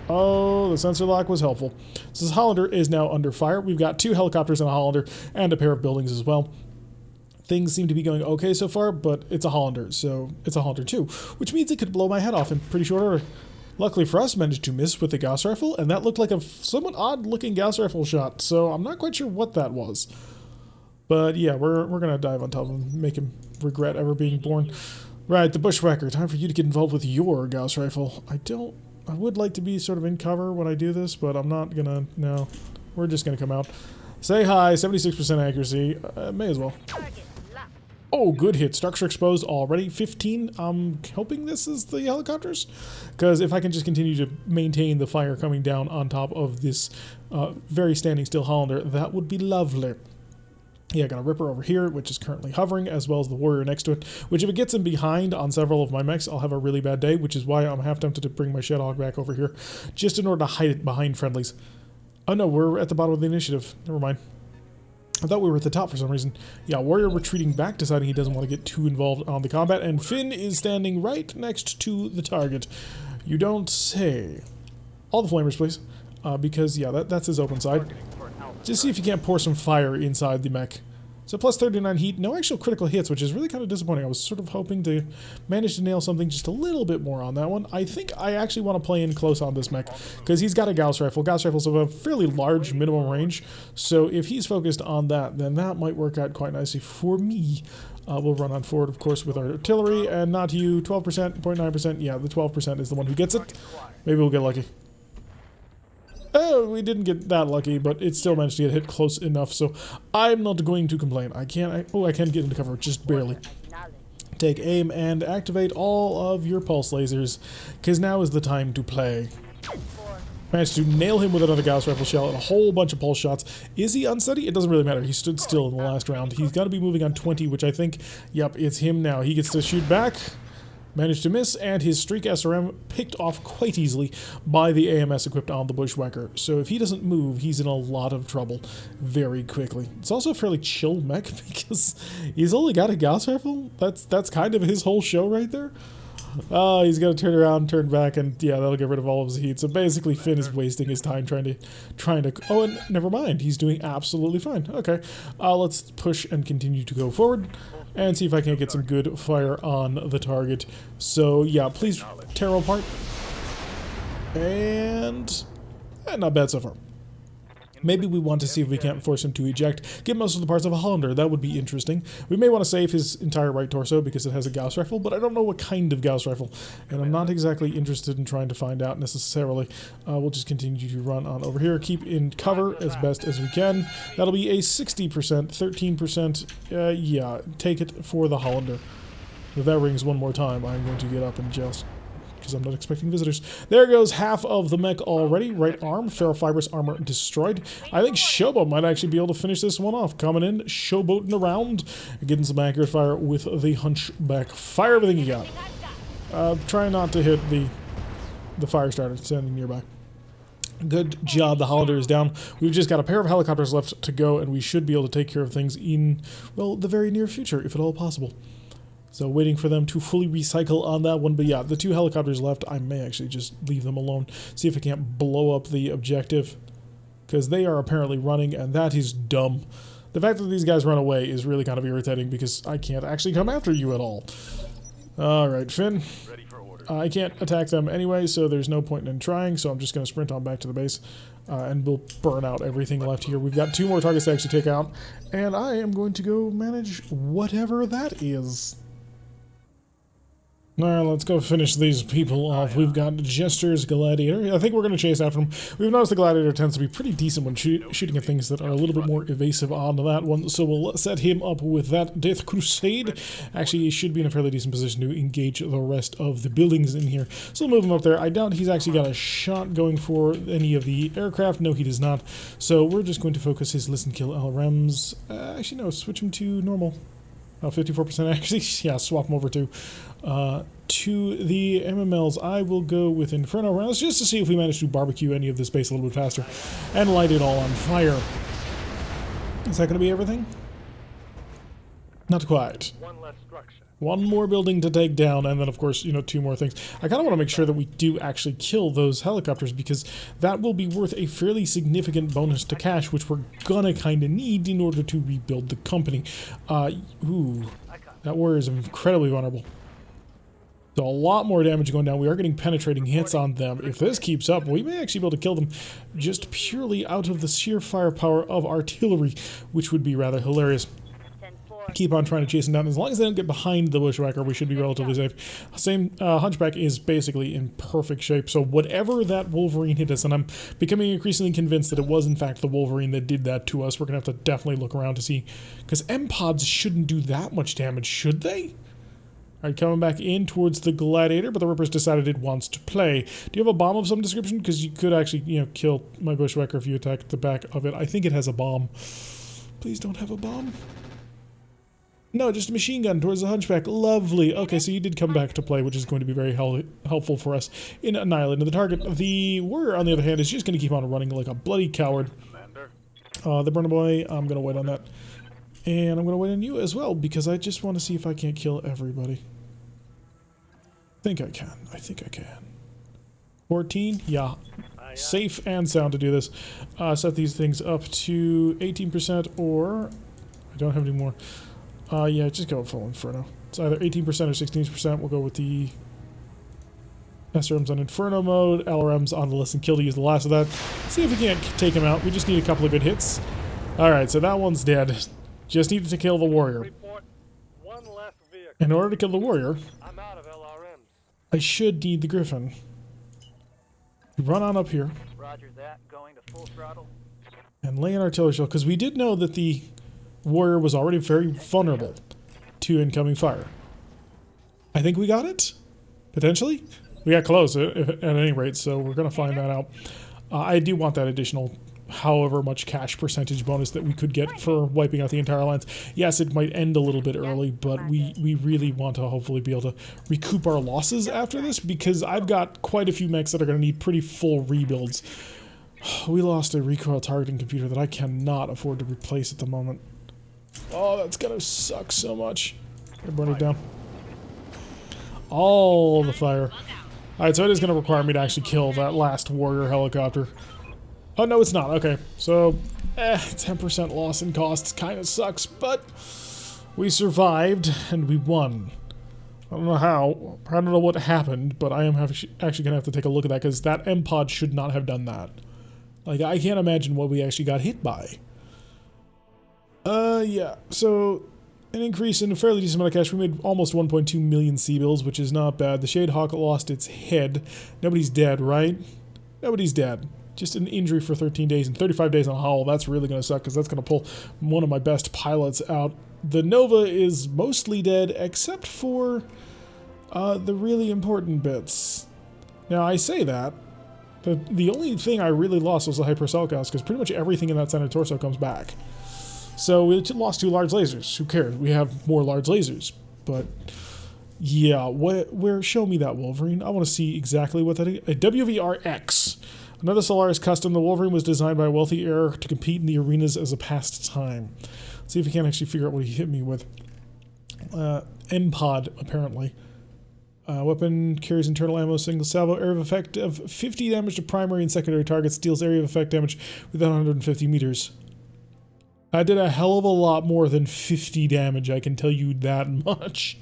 Oh, the sensor lock was helpful. So this Hollander is now under fire. We've got 2 helicopters and a Hollander and a pair of buildings as well. Things seem to be going okay so far, but it's a Hollander, so it's a Hollander 2, which means it could blow my head off in pretty short order. Luckily for us, managed to miss with the Gauss rifle, and that looked like a somewhat odd-looking Gauss rifle shot, so I'm not quite sure what that was. But yeah, we're going to dive on top of him, make him regret ever being born. Right, the Bushwhacker, time for you to get involved with your Gauss rifle. I would like to be sort of in cover when I do this, but I'm not going to, no. We're just going to come out. Say hi, 76% accuracy, may as well. Target locked. Oh, good hit. Structure exposed already. 15. I'm hoping this is the helicopters. Because if I can just continue to maintain the fire coming down on top of this very standing still Hollander, that would be lovely. Yeah, got a Ripper over here, which is currently hovering, as well as the Warrior next to it, which if it gets in behind on several of my mechs, I'll have a really bad day, which is why I'm half tempted to bring my Shadowhawk back over here, just in order to hide it behind friendlies. Oh no, we're at the bottom of the initiative. Never mind. I thought we were at the top for some reason. Yeah, Warrior retreating back, deciding he doesn't want to get too involved on the combat, and Finn is standing right next to the target. You don't say. All the flamers, please. Because, yeah, that's his open side. Just see if you can't pour some fire inside the mech. So plus 39 heat, no actual critical hits, which is really kind of disappointing. I was sort of hoping to manage to nail something just a little bit more on that one. I think I actually want to play in close on this mech, because he's got a Gauss rifle. Gauss rifles have a fairly large minimum range, so if he's focused on that, then that might work out quite nicely for me. We'll run on forward, of course, with our artillery, and not you, 12%, 0.9%. Yeah, the 12% is the one who gets it. Maybe we'll get lucky. Oh, we didn't get that lucky, but it still managed to get hit close enough, so I'm not going to complain. I can get into cover, just barely. Acknowledged. Take aim and activate all of your pulse lasers, because now is the time to play. Managed to nail him with another Gauss rifle shell and a whole bunch of pulse shots. Is he unsteady? It doesn't really matter. He stood still in the last round. He's got to be moving on 20, which I think, yep, it's him now. He gets to shoot back. Managed to miss, and his Streak SRM picked off quite easily by the AMS equipped on the Bushwhacker. So if he doesn't move, he's in a lot of trouble very quickly. It's also a fairly chill mech because he's only got a Gauss rifle. That's kind of his whole show right there. He's got to turn around, turn back, and yeah, that'll get rid of all of his heat. So basically, Finn is wasting his time trying to. Oh, and never mind, he's doing absolutely fine. Okay, let's push and continue to go forward, and see if I can't get some good fire on the target. So yeah, please tear him apart. And not bad so far. Maybe we want to see if we can't force him to eject. Get most of the parts of a Hollander. That would be interesting. We may want to save his entire right torso because it has a Gauss rifle, but I don't know what kind of Gauss rifle, and I'm not exactly interested in trying to find out necessarily. We'll just continue to run on over here. Keep in cover as best as we can. That'll be a 60%, 13%. Yeah, take it for the Hollander. If that rings one more time, I'm going to get up and just... because I'm not expecting visitors. There goes half of the mech already. Right arm, ferrofibrous armor destroyed. I think Showboat might actually be able to finish this one off. Coming in, showboating around, getting some accurate fire with the Hunchback. Fire everything you got. Try not to hit the fire starter standing nearby. Good job, the Hollander is down. We've just got a pair of helicopters left to go, and we should be able to take care of things in, well, the very near future, if at all possible. So waiting for them to fully recycle on that one. But yeah, the 2 helicopters left, I may actually just leave them alone. See if I can't blow up the objective. Because they are apparently running, and that is dumb. The fact that these guys run away is really kind of irritating because I can't actually come after you at all. Alright, Finn. I can't attack them anyway, so there's no point in trying. So I'm just going to sprint on back to the base. And we'll burn out everything left here. We've got 2 more targets to actually take out. And I am going to go manage whatever that is. Alright, let's go finish these people off. We've got Jester's Gladiator. I think we're going to chase after him. We've noticed the Gladiator tends to be pretty decent when shooting at things that are a little bit more evasive on that one, so we'll set him up with that Death Crusade. Actually, he should be in a fairly decent position to engage the rest of the buildings in here. So we'll move him up there. I doubt he's actually got a shot going for any of the aircraft. No, he does not. So we're just going to focus his listen kill LRMs. Actually, no, switch him to normal. Oh, 54% actually. Yeah, swap them over to the MMLs. I will go with Inferno rounds just to see if we manage to barbecue any of this base a little bit faster and light it all on fire. Is that going to be everything? Not quite. One less structure. One more building to take down, and then, of course, you know, 2 more things. I kind of want to make sure that we do actually kill those helicopters, because that will be worth a fairly significant bonus to cash, which we're gonna kind of need in order to rebuild the company. Ooh, that warrior is incredibly vulnerable. So a lot more damage going down. We are getting penetrating hits on them. If this keeps up, we may actually be able to kill them just purely out of the sheer firepower of artillery, which would be rather hilarious. Keep on trying to chase them down. As long as they don't get behind the bushwhacker, we should be relatively safe. Same, Hunchback is basically in perfect shape. So whatever that Wolverine hit us, and I'm becoming increasingly convinced that it was in fact the Wolverine that did that to us. We're going to have to definitely look around to see. Because M-Pods shouldn't do that much damage, should they? Alright, coming back in towards the Gladiator, but the Ripper's decided it wants to play. Do you have a bomb of some description? Because you could actually, you know, kill my bushwhacker if you attack the back of it. I think it has a bomb. Please don't have a bomb. No, just a machine gun towards the Hunchback. Lovely. Okay, so you did come back to play, which is going to be very helpful for us in annihilating the target. The Warrior, on the other hand, is just going to keep on running like a bloody coward. The Burner Boy, I'm going to wait on that. And I'm going to wait on you as well, because I just want to see if I can't kill everybody. I think I can. I think I can. 14? Yeah. Safe and sound to do this. Set these things up to 18%, or I don't have any more. Yeah, just go full Inferno. It's either 18% or 16%. We'll go with the SRMs on Inferno mode, LRMs on the listen kill to use the last of that. See if we can't take him out. We just need a couple of good hits. Alright, so that one's dead. Just needed to kill the Warrior. One less vehicle. In order to kill the Warrior, I'm out of LRMs. I should need the Griffin. Run on up here. Roger that. Going to full throttle. And lay an artillery shell, because we did know that the Warrior was already very vulnerable to incoming fire. I think we got it? Potentially? We got close at any rate, so we're going to find that out. I do want that additional however much cash percentage bonus that we could get for wiping out the entire alliance. Yes, it might end a little bit early, but we really want to hopefully be able to recoup our losses after this, because I've got quite a few mechs that are going to need pretty full rebuilds. We lost a recoil targeting computer that I cannot afford to replace at the moment. Oh, that's gonna suck so much. I burn it down. All the fire. Alright, so it is gonna require me to actually kill that last Warrior helicopter. Oh, no, it's not. Okay, so 10% loss in costs kind of sucks, but we survived and we won. I don't know how. I don't know what happened, but I am actually gonna have to take a look at that, because that M-Pod should not have done that. Like, I can't imagine what we actually got hit by. Yeah, so an increase in a fairly decent amount of cash. We made almost 1.2 million C-bills, which is not bad. The Shadehawk lost its head. Nobody's dead, right? Nobody's dead. Just an injury for 13 days and 35 days on Howl. That's really going to suck, because that's going to pull one of my best pilots out. The Nova is mostly dead, except for the really important bits. Now, I say that. The only thing I really lost was the Hypercelcos, because pretty much everything in that center torso comes back. So we lost 2 large lasers. Who cares? We have more large lasers. But yeah, where? Show me that Wolverine. I want to see exactly what that is. A WVR-X. Another Solaris custom. The Wolverine was designed by a wealthy heir to compete in the arenas as a pastime. Let's see if we can actually figure out what he hit me with. M-Pod, apparently. Weapon carries internal ammo, single salvo, area of effect of 50 damage to primary and secondary targets, deals area of effect damage within 150 meters. I did a hell of a lot more than 50 damage, I can tell you that much.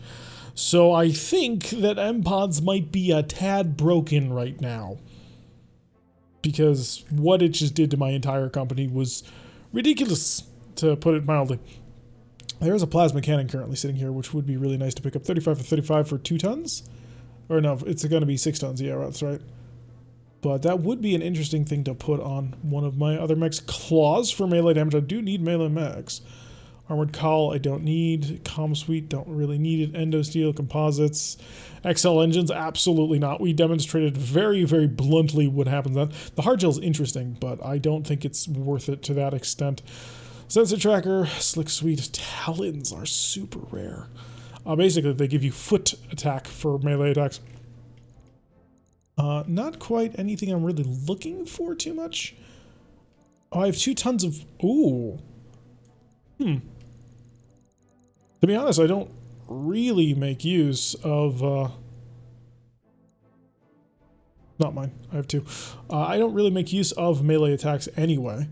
So I think that M-Pods might be a tad broken right now. Because what it just did to my entire company was ridiculous, to put it mildly. There's a plasma cannon currently sitting here, which would be really nice to pick up. 35 for 35 for 2 tons. Or no, it's going to be 6 tons. Yeah, that's right. But that would be an interesting thing to put on one of my other mechs. Claws for melee damage. I do need melee mechs. Armored Cowl, I don't need. Comm Suite, don't really need it. Endosteel, composites. XL engines, absolutely not. We demonstrated very, very bluntly what happens then. The hard gel is interesting, but I don't think it's worth it to that extent. Sensor Tracker, Slick Suite, Talons are super rare. Basically, they give you foot attack for melee attacks. Not quite anything I'm really looking for too much. Oh, I have 2 tons of... Ooh. To be honest, I don't really make use of... Not mine. I have 2. I don't really make use of melee attacks anyway.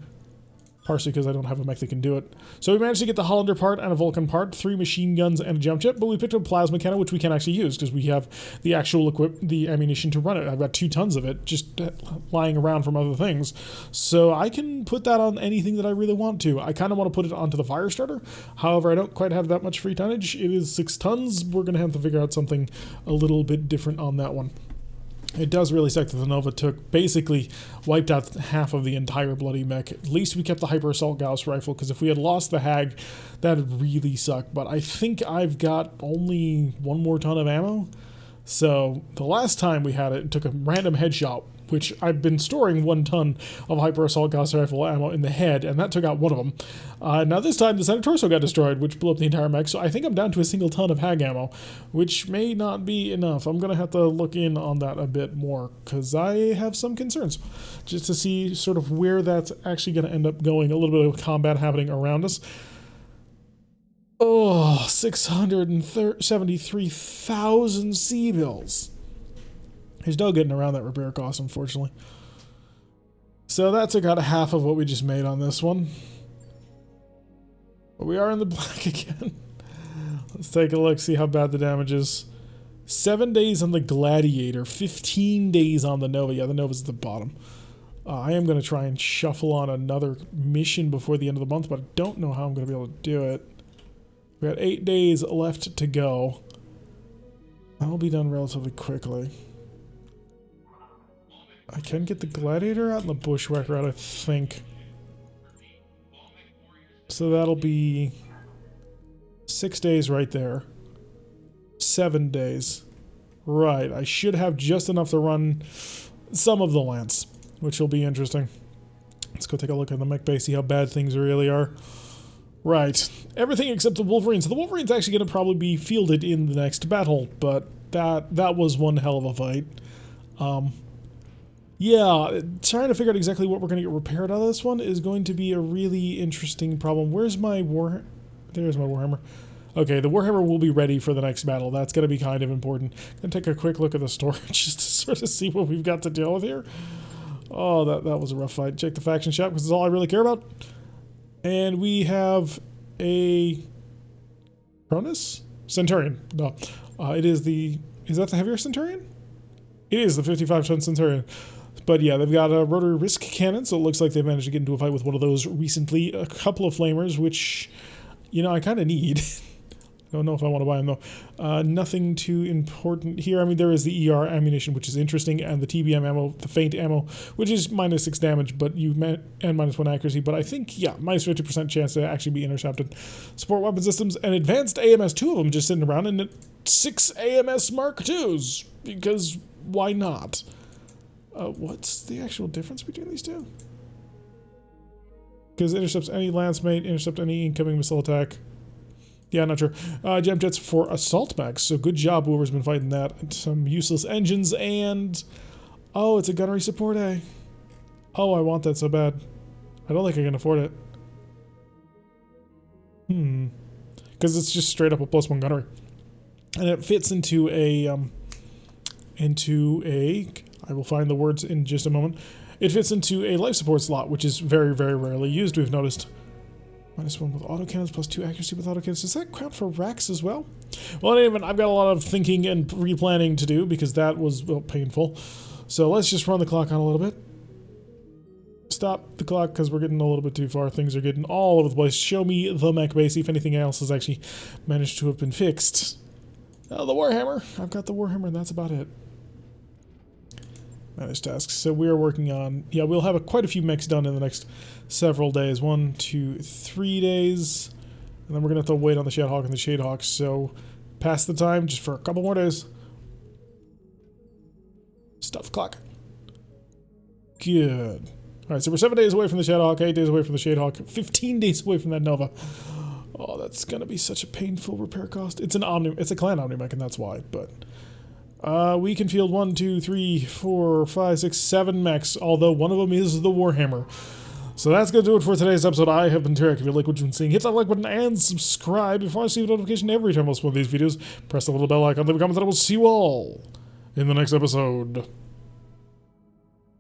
Partially because I don't have a mech that can do it. So we managed to get the Hollander part and a Vulcan part, 3 machine guns and a jump jet, but we picked up a plasma cannon, which we can actually use because we have the actual the ammunition to run it. I've got 2 tons of it just lying around from other things. So I can put that on anything that I really want to. I kind of want to put it onto the fire starter. However, I don't quite have that much free tonnage. It is 6 tons. We're going to have to figure out something a little bit different on that one. It does really suck that the Nova basically wiped out half of the entire bloody mech. At least we kept the Hyper Assault Gauss rifle, because if we had lost the Hag, that'd really suck. But I think I've got only 1 more ton of ammo. So the last time we had it, it took a random headshot, which I've been storing 1 ton of Hyper Assault Gauss rifle ammo in the head, and that took out one of them. Now this time the center torso got destroyed, which blew up the entire mech, so I think I'm down to a single ton of Hag ammo, which may not be enough. I'm going to have to look in on that a bit more, because I have some concerns, just to see sort of where that's actually going to end up going. A little bit of combat happening around us. Oh, 673,000 C-bills. There's no getting around that repair cost, unfortunately. So that's about half of what we just made on this one. But we are in the black again. Let's take a look, see how bad the damage is. 7 days on the Gladiator, 15 days on the Nova. Yeah, the Nova's at the bottom. I am going to try and shuffle on another mission before the end of the month, but I don't know how I'm going to be able to do it. We got 8 days left to go. That'll be done relatively quickly. I can get the Gladiator out and the Bushwhacker out, I think. So that'll be 6 days right there. 7 days. Right, I should have just enough to run some of the Lance, which will be interesting. Let's go take a look at the mech base, see how bad things really are. Right, everything except the Wolverines. So the Wolverine's actually going to probably be fielded in the next battle, but that was one hell of a fight. Yeah, trying to figure out exactly what we're going to get repaired out of this one is going to be a really interesting problem. Where's my Warhammer? There's my Warhammer. Okay, the Warhammer will be ready for the next battle. That's going to be kind of important. I'm going to take a quick look at the store just to sort of see what we've got to deal with here. Oh, that was a rough fight. Check the faction shop because it's all I really care about. And we have a Cronus? Centurion. No. It is the... Is that the heavier Centurion? It is the 55-ton Centurion. But yeah, they've got a rotary risk cannon, so it looks like they've managed to get into a fight with one of those recently. A couple of flamers, which, you know, I kind of need. Don't know if I want to buy them, though. Nothing too important here. I mean, there is the ER ammunition, which is interesting, and the TBM ammo, the feint ammo, which is -6 damage, but and -1 accuracy. But I think, yeah, -50% chance to actually be intercepted. Support weapon systems, and advanced AMS, 2 of them just sitting around, and 6 AMS Mark IIs, because why not? What's the actual difference between these two? Because it intercepts any lance mate, intercept any incoming missile attack. Yeah, not sure. Jump jets for assault mechs, so good job whoever's been fighting that. Some useless engines and... Oh, it's a gunnery support A. Oh, I want that so bad. I don't think I can afford it. Because it's just straight up a +1 gunnery. And it fits into a... I will find the words in just a moment. It fits into a life support slot, which is very, very rarely used, we've noticed. -1 with autocannons, +2 accuracy with autocannons. Does that count for Rex as well? Well, anyway, I've got a lot of thinking and replanning to do because that was, well, painful. So let's just run the clock on a little bit. Stop the clock because we're getting a little bit too far. Things are getting all over the place. Show me the mech base, see if anything else has actually managed to have been fixed. The Warhammer. I've got the Warhammer, and that's about it. Manage tasks. So we are working on... Yeah, we'll have quite a few mechs done in the next several days. 1, 2, 3 days. And then we're going to have to wait on the Shadehawk and the Shadehawk. So pass the time just for a couple more days. Stuff clock. Good. Alright, so we're 7 days away from the Shadowhawk, 8 days away from the Shadehawk, 15 days away from that Nova. Oh, that's gonna be such a painful repair cost. It's a clan Omnimech, and that's why, but... we can field 1, 2, 3, 4, 5, 6, 7 mechs, although one of them is the Warhammer. So that's gonna do it for today's episode. I have been Tarek. If you like what you've been seeing, hit that like button and subscribe if you want to receive a notification every time I post one of these videos. Press the little bell icon, leave a comment, and I will see you all in the next episode.